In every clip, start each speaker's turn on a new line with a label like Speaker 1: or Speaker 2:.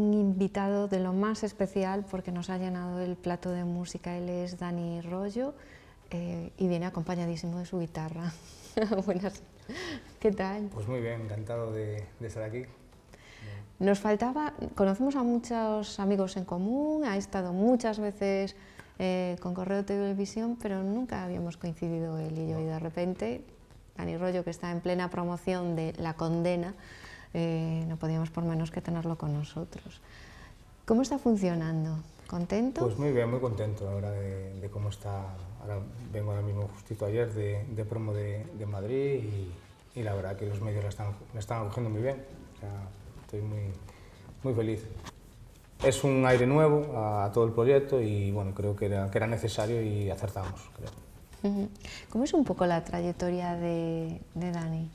Speaker 1: Invitado de lo más especial porque nos ha llenado el plato de música. Él es Dani Rollo y viene acompañadísimo de su guitarra. Buenas, ¿qué tal?
Speaker 2: Pues muy bien, encantado de estar aquí.
Speaker 1: Nos faltaba, conocemos a muchos amigos en común, ha estado muchas veces con Correo Televisión, pero nunca habíamos coincidido él y yo, y de repente Dani Rollo, que está en plena promoción de La Condena, no podíamos por menos que tenerlo con nosotros. ¿Cómo está funcionando? ¿Contento?
Speaker 2: Pues muy bien, muy contento ahora de cómo está. Ahora vengo ahora mismo justito ayer de promo de Madrid y la verdad que los medios la están acogiendo muy bien. O sea, estoy muy feliz. Es un aire nuevo a todo el proyecto y bueno, creo que era necesario y acertamos, creo.
Speaker 1: ¿Cómo es un poco la trayectoria de Dani?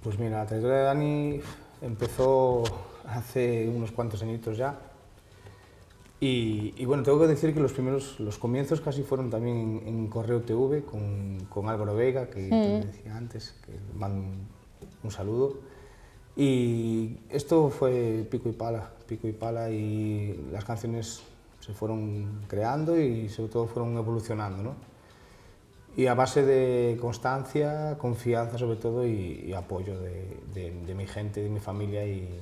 Speaker 2: Pues mira, la trayectoria de Dani empezó hace unos cuantos añitos ya. Y bueno, tengo que decir que los comienzos casi fueron también en Correo TV con Álvaro Veiga, que te decía antes, que mando un saludo. Y esto fue pico y pala y las canciones se fueron creando y sobre todo fueron evolucionando, ¿no? Y a base de constancia, confianza sobre todo y apoyo de mi gente, de mi familia y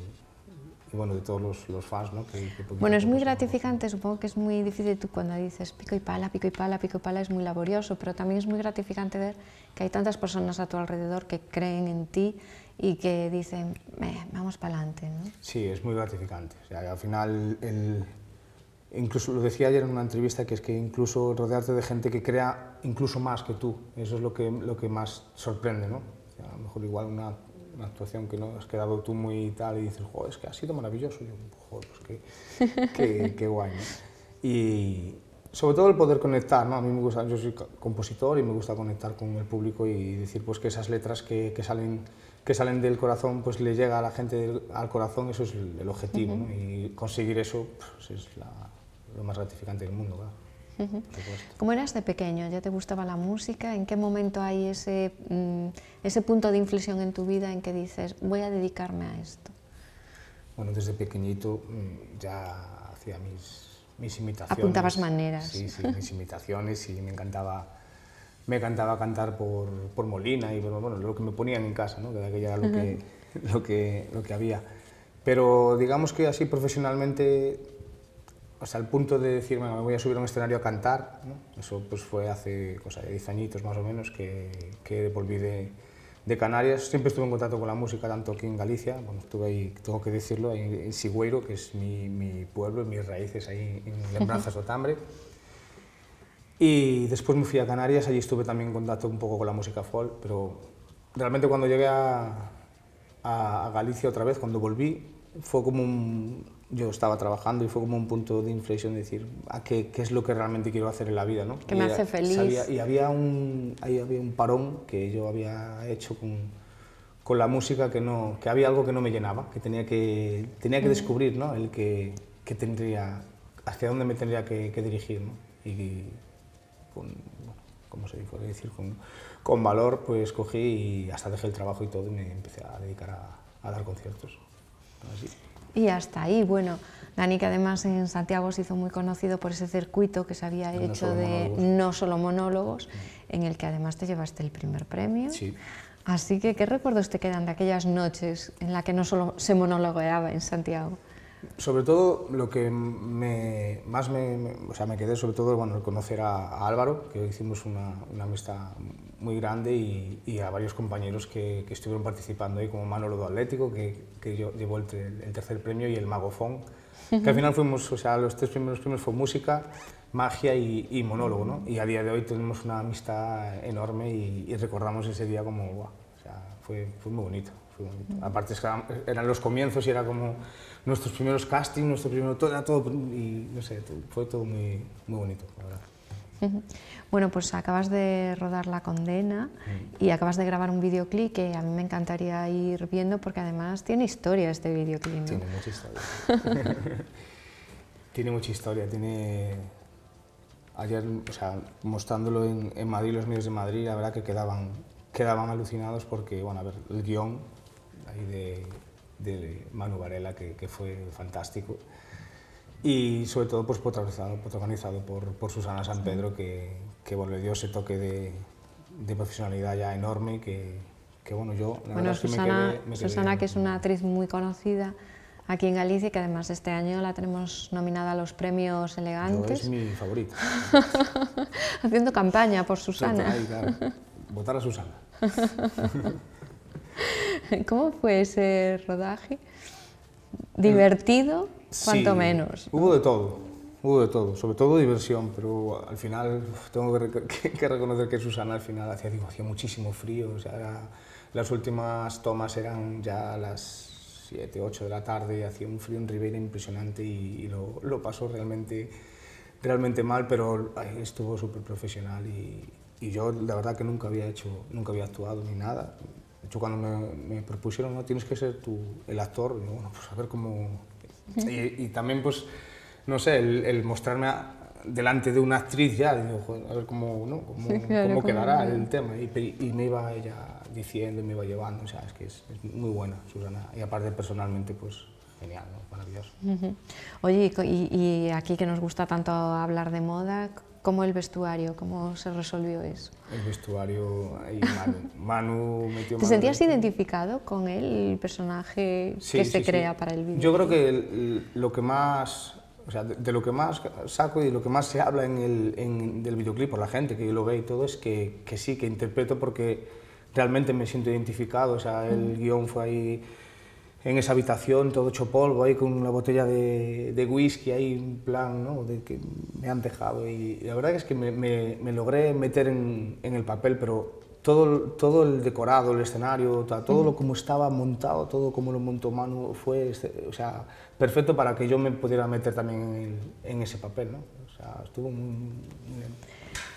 Speaker 2: bueno, de todos los fans, ¿no?
Speaker 1: Bueno, es muy gratificante, supongo que es muy difícil tú cuando dices pico y pala, pico y pala, pico y pala, es muy laborioso, pero también es muy gratificante ver que hay tantas personas a tu alrededor que creen en ti y que dicen, vamos para adelante, ¿no?
Speaker 2: Sí, es muy gratificante. O sea, al final, incluso lo decía ayer en una entrevista, que es que incluso rodearte de gente que crea incluso más que tú, eso es lo que más sorprende, ¿no? O sea, a lo mejor igual una actuación que no has quedado tú muy tal y dices, joder, es que ha sido maravilloso. Y yo, joder, pues qué guay, ¿no? Y sobre todo el poder conectar, ¿no? A mí me gusta, yo soy compositor y me gusta conectar con el público y decir pues que esas letras que salen del corazón pues le llega a la gente al corazón, eso es el objetivo, ¿no? Y conseguir eso pues, es lo más gratificante del mundo, claro.
Speaker 1: ¿Cómo eras de pequeño? ¿Ya te gustaba la música? ¿En qué momento hay ese punto de inflexión en tu vida en que dices, voy a dedicarme a esto?
Speaker 2: Bueno, desde pequeñito ya hacía mis imitaciones.
Speaker 1: Apuntabas maneras.
Speaker 2: Sí, mis imitaciones y me encantaba cantar por Molina y bueno, lo que me ponían en casa, ¿no? Que aquello era lo que había. Pero digamos que así profesionalmente, hasta el punto de decir, bueno, me voy a subir a un escenario a cantar, ¿no? Eso pues fue hace cosa de 10 añitos más o menos que volví de Canarias. Siempre estuve en contacto con la música, tanto aquí en Galicia, bueno, estuve ahí, tengo que decirlo, en Sigüeiro, que es mi pueblo, mis raíces ahí en Lembranzas do Tambre. Y después me fui a Canarias, allí estuve también en contacto un poco con la música folk, pero realmente cuando llegué a Galicia otra vez, cuando volví, fue como yo estaba trabajando y fue como un punto de inflexión de decir qué es lo que realmente quiero hacer en la vida, ¿no?
Speaker 1: Que me hace feliz.
Speaker 2: Y había un parón que yo había hecho con la música que había algo que no me llenaba, que tenía que descubrir, ¿no? Hacia dónde me tendría que dirigir, ¿no? Y ¿cómo se puede decir? Con valor, pues cogí y hasta dejé el trabajo y todo y me empecé a dedicar a dar conciertos. Así.
Speaker 1: Y hasta ahí, bueno, Dani, que además en Santiago se hizo muy conocido por ese circuito que se había hecho de no solo monólogos, en el que además te llevaste el primer premio.
Speaker 2: Sí.
Speaker 1: Así que, ¿qué recuerdos te quedan de aquellas noches en las que no solo se monologueaba en Santiago?
Speaker 2: Sobre todo, lo que más me quedé, sobre todo, bueno, el conocer a Álvaro, que hicimos una amistad muy grande y a varios compañeros que estuvieron participando ahí, como Manolo do Atlético, que llevó el tercer premio, y el Mago Fon, que al final fuimos, o sea, los 3 primeros premios fue música, magia y monólogo, ¿no? Y a día de hoy tenemos una amistad enorme y recordamos ese día como, wow, o sea, fue muy bonito. Aparte eran los comienzos y era como nuestros primeros castings, era todo, y no sé, fue todo muy bonito, la verdad.
Speaker 1: Bueno, pues acabas de rodar La condena y acabas de grabar un videoclip que a mí me encantaría ir viendo porque además tiene historia este videoclip, ¿no?
Speaker 2: Tiene mucha historia. Tiene mucha historia, Ayer, o sea, mostrándolo en Madrid, los medios de Madrid, la verdad que quedaban alucinados porque, bueno, a ver, el guión ahí de Manu Varela, que fue fantástico, y sobre todo pues protagonizado por Susana San Pedro, que bueno, le dio ese toque de profesionalidad ya enorme, que bueno, yo la verdad es que
Speaker 1: Susana,
Speaker 2: me quedé
Speaker 1: Susana, que es una actriz muy conocida aquí en Galicia y que además este año la tenemos nominada a los premios Elegantes.
Speaker 2: Es mi favorita.
Speaker 1: Haciendo campaña por Susana.
Speaker 2: Ahí, claro. Votar a Susana.
Speaker 1: ¿Cómo fue ese rodaje? ¿Divertido? Cuanto
Speaker 2: Sí,
Speaker 1: menos.
Speaker 2: Hubo de todo, sobre todo diversión, pero al final tengo que reconocer que Susana al final hacía muchísimo frío, o sea, las últimas tomas eran ya a las 7, 8 de la tarde, hacía un frío en Ribeira impresionante y lo pasó realmente mal, pero estuvo súper profesional y yo la verdad que nunca había actuado ni nada. De hecho, cuando me propusieron, no, tienes que ser tú el actor, digo, bueno, pues a ver cómo... Y también, pues, no sé, el mostrarme delante de una actriz ya, digo, joder, a ver cómo quedará el tema. Y me iba ella diciendo y me iba llevando, o sea, es que es muy buena, Susana. Y aparte, personalmente, pues, genial, ¿no? Maravilloso.
Speaker 1: Oye, y aquí que nos gusta tanto hablar de moda, ¿cómo el vestuario? ¿Cómo se resolvió eso?
Speaker 2: El vestuario, ahí Manu metió...
Speaker 1: ¿Te sentías identificado con él, el personaje que se crea para el vídeo?
Speaker 2: Yo creo que lo que más... O sea, de lo que más saco y de lo que más se habla del videoclip por la gente que lo ve y todo es que sí, que interpreto porque realmente me siento identificado. O sea, el guión fue ahí en esa habitación, todo hecho polvo, ahí con una botella de whisky, ahí en plan, ¿no?, de que me han dejado. Y la verdad es que me logré meter en el papel, pero todo el decorado, el escenario, todo lo como estaba montado, todo como lo montó Manu, fue, o sea, perfecto para que yo me pudiera meter también en ese papel, ¿no? O sea, estuvo muy bien.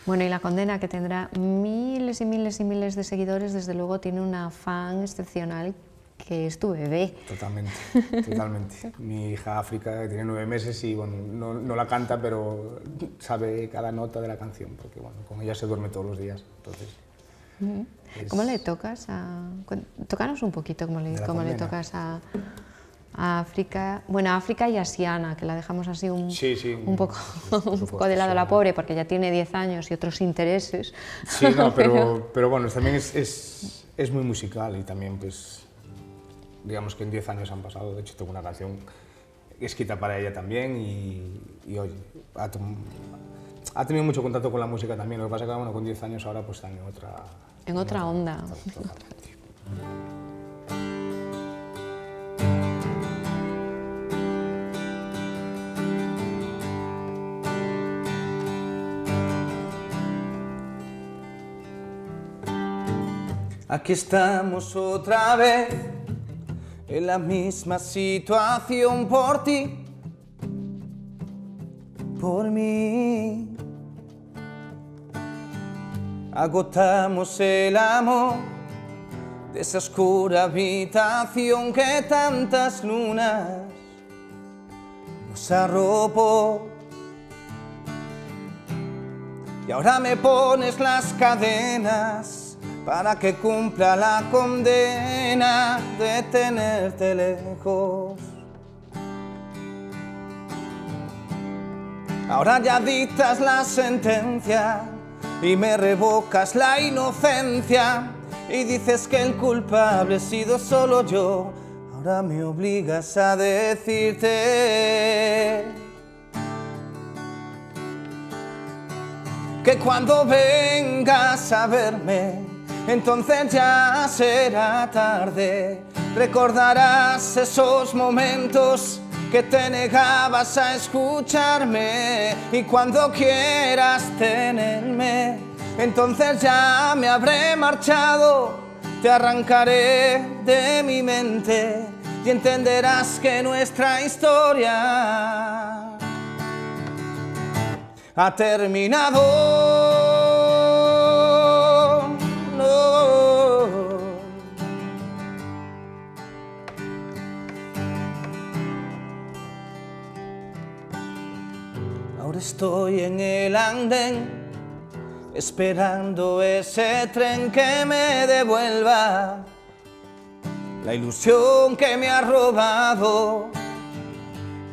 Speaker 1: Bueno, y La condena, que tendrá miles y miles y miles de seguidores, desde luego tiene una fan excepcional, que es tu bebé.
Speaker 2: Totalmente, totalmente. Mi hija África, que tiene 9 meses y bueno, no la canta, pero sabe cada nota de la canción, porque bueno, con ella se duerme todos los días, entonces...
Speaker 1: ¿Cómo le tocas Tócanos un poquito cómo le tocas a África, bueno, a África y a Siana, que la dejamos así un poco de lado, la pobre, porque ya tiene 10 años y otros intereses.
Speaker 2: Sí, no, pero bueno, también es muy musical y también, pues, digamos que en 10 años han pasado. De hecho, tengo una canción escrita para ella también y oye, ha tenido mucho contacto con la música también. Lo que pasa es que, bueno, con 10 años ahora pues está en otra
Speaker 1: onda.
Speaker 2: Aquí estamos otra vez, en la misma situación, por ti, por mí. Agotamos el amor de esa oscura habitación que tantas lunas nos arropó. Y ahora me pones las cadenas para que cumpla la condena de tenerte lejos. Ahora ya dictas la sentencia y me revocas la inocencia y dices que el culpable he sido solo yo. Ahora me obligas a decirte que cuando vengas a verme, entonces ya será tarde. Recordarás esos momentos que te negabas a escucharme, y cuando quieras tenerme, entonces ya me habré marchado. Te arrancaré de mi mente y entenderás que nuestra historia ha terminado. No. Ahora estoy en el andén, esperando ese tren que me devuelva la ilusión que me ha robado.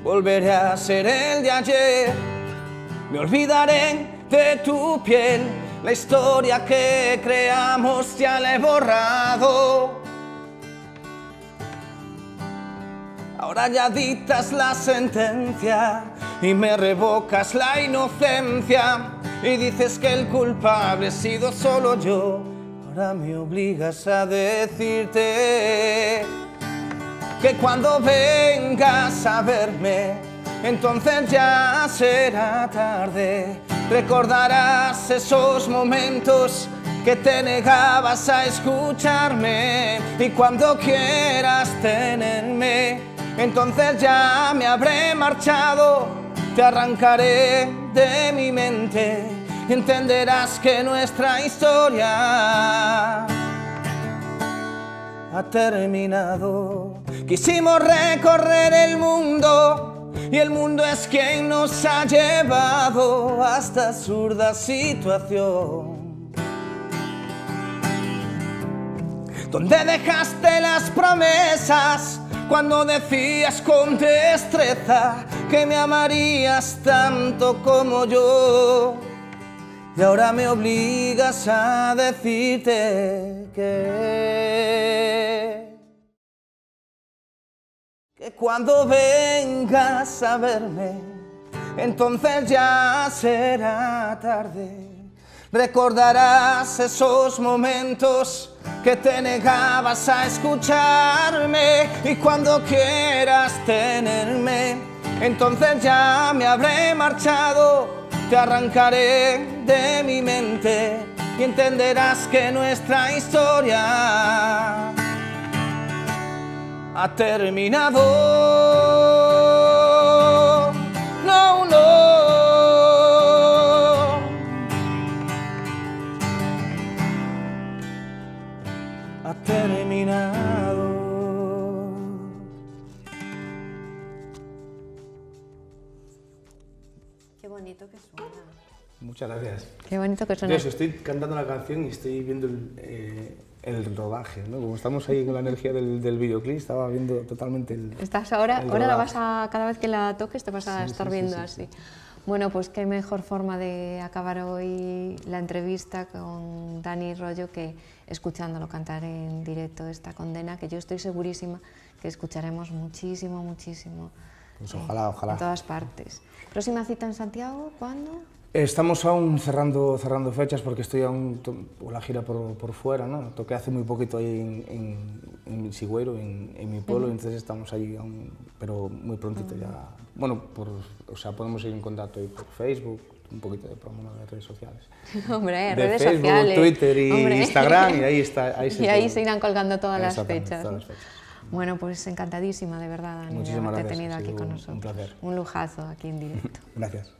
Speaker 2: Volveré a ser el de ayer, me olvidaré de tu piel, la historia que creamos ya la he borrado. Ahora ya dictas la sentencia y me revocas la inocencia y dices que el culpable he sido solo yo. Ahora me obligas a decirte que cuando vengas a verme, entonces ya será tarde. Recordarás esos momentos que te negabas a escucharme, y cuando quieras tenerme, entonces ya me habré marchado. Te arrancaré de mi mente y entenderás que nuestra historia ha terminado. Quisimos recorrer el mundo y el mundo es quien nos ha llevado a esta absurda situación, donde dejaste las promesas cuando decías con destreza que me amarías tanto como yo. Y ahora me obligas a decirte que cuando vengas a verme, entonces ya será tarde. Recordarás esos momentos que te negabas a escucharme, y cuando quieras tenerme, entonces ya me habré marchado. Te arrancaré de mi mente y entenderás que nuestra historia ha terminado. No, no. Ha terminado.
Speaker 1: Qué bonito que suena.
Speaker 2: Muchas gracias.
Speaker 1: Qué bonito que suena.
Speaker 2: Dios, estoy cantando la canción y estoy viendo el rodaje, ¿no? Como estamos ahí con la energía del videoclip, estaba viendo totalmente el
Speaker 1: Estás ahora
Speaker 2: el
Speaker 1: la
Speaker 2: rodaje.
Speaker 1: vas a, cada vez que la toques te vas a estar viendo así. Bueno, pues qué mejor forma de acabar hoy la entrevista con Dani Rollo que escuchándolo cantar en directo esta condena, que yo estoy segurísima que escucharemos muchísimo, muchísimo.
Speaker 2: Pues ojalá, ojalá.
Speaker 1: En todas partes. ¿Próxima cita en Santiago? ¿Cuándo?
Speaker 2: Estamos aún cerrando fechas porque estoy aún con la gira por fuera, ¿no? Toqué hace muy poquito ahí en Sigüeiro, en mi pueblo, entonces estamos ahí aún, pero muy prontito ya. Bueno, o sea, podemos ir en contacto ahí por Facebook, un poquito de promo de redes sociales.
Speaker 1: Hombre,
Speaker 2: de
Speaker 1: redes
Speaker 2: Facebook,
Speaker 1: sociales.
Speaker 2: Twitter y
Speaker 1: Hombre.
Speaker 2: Instagram, y ahí está.
Speaker 1: Ahí se irán colgando todas las fechas.
Speaker 2: Todas las fechas.
Speaker 1: Bueno, pues encantadísima de verdad, Dani, de
Speaker 2: Muchísimas
Speaker 1: haberte
Speaker 2: gracias,
Speaker 1: tenido
Speaker 2: ha
Speaker 1: aquí
Speaker 2: sido
Speaker 1: con
Speaker 2: un
Speaker 1: nosotros.
Speaker 2: placer.
Speaker 1: Un lujazo aquí en directo.
Speaker 2: Gracias.